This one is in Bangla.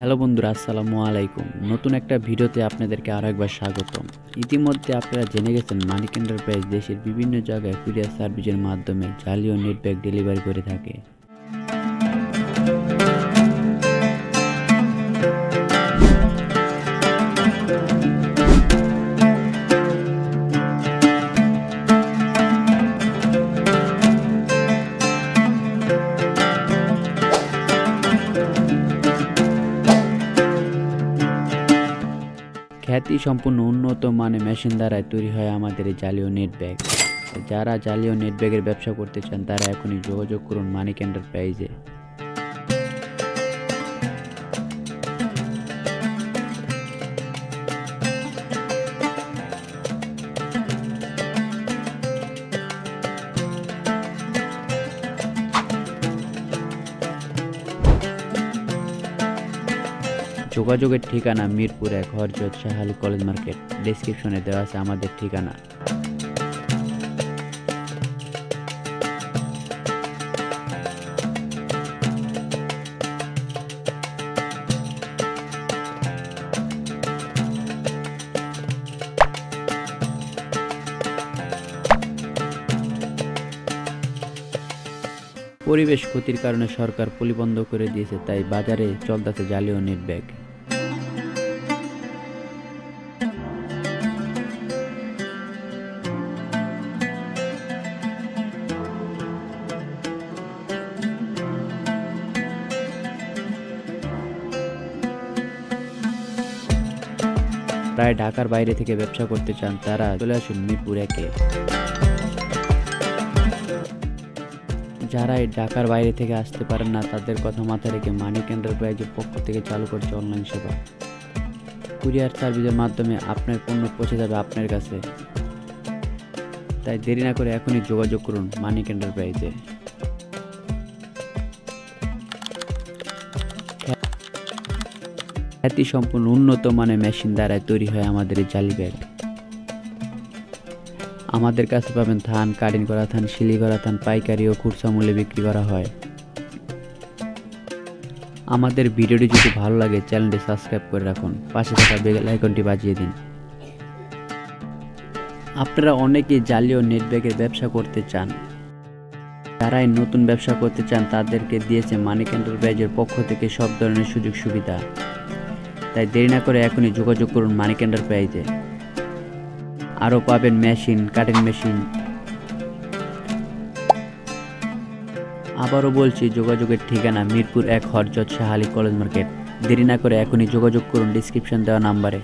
হ্যালো বন্ধুরা, আসসালামু আলাইকুম। নতুন একটা ভিডিওতে আপনাদেরকে আরও একবার স্বাগতম। ইতিমধ্যে আপনারা জেনে গেছেন মানিক এন্টারপ্রাইজ দেশের বিভিন্ন জায়গায় কুরিয়ার সার্ভিসের মাধ্যমে জালি ও নেট ব্যাগ ডেলিভারি করে থাকে। খ্যাতি সম্পূর্ণ উন্নত মানের মেশিন দ্বারা তৈরি হয় আমাদের এই জালি ও নেট ব্যাগ। যারা জালি ও নেট ব্যাগের ব্যবসা করতে চান তারা এখনই যোগাযোগ করুন মানিক এন্টারপ্রাইজে। যোগাযোগের ঠিকানা মিরপুর 1 হযরত শাহ আলী কলেজ মার্কেট। ডেসক্রিপশনে দেওয়া আছে আমাদের ঠিকানা। পরিবেশ ক্ষতির কারণে সরকার পলি বন্ধ করে দিয়েছে, তাই বাজারে চলতেছে জালি ও নেট ব্যাগ। প্রায় ঢাকার বাইরে থেকে ব্যবসা করতে চান তারা চলে আসুন মিরপুর 1-এ। যারা এই ঢাকার বাইরে থেকে আসতে পারেন না তাদের কথা মাথায় রেখে মানিক এন্টারপ্রাইজের পক্ষ থেকে চালু করছে অনলাইন সেবা। কুরিয়ার সার্ভিসের মাধ্যমে আপনার পণ্য পৌঁছে যাবে আপনার কাছে। তাই দেরি না করে এখনই যোগাযোগ করুন মানিক এন্টারপ্রাইজে। খ্যাতি সম্পূর্ণ উন্নত মানের মেশিন দ্বারা তৈরি হয় আমাদের এই জালি ব্যাগ। আমাদের কাছে পাবেন থান, কাটিং করা থান, সিলি করা থান, পাইকারি ও খুচরা মূল্যে বিক্রি করা হয়। আমাদের ভিডিওটি যদি ভালো লাগে চ্যানেলটি সাবস্ক্রাইব করে রাখুন, পাশে থাকা বেল আইকনটি বাজিয়ে দিন। আপনারা অনেকেই জালি ও নেট ব্যাগের ব্যবসা করতে চান। যারা এই নতুন ব্যবসা করতে চান তাদেরকে দিয়েছে মানিক এন্টারপ্রাইজের পক্ষ থেকে সব ধরনের সুযোগ সুবিধা। তাই দেরি না করে এখনই যোগাযোগ করুন মানিক এন্টারপ্রাইজে। আরও পাবেন মেশিন, কাটিং মেশিন। আবারও বলছি, যোগাযোগের ঠিকানা মিরপুর 1 হযরত শাহ আলী কলেজ মার্কেট। দেরি না করে এখনই যোগাযোগ করুন ডিসক্রিপশন দেওয়া নাম্বারে।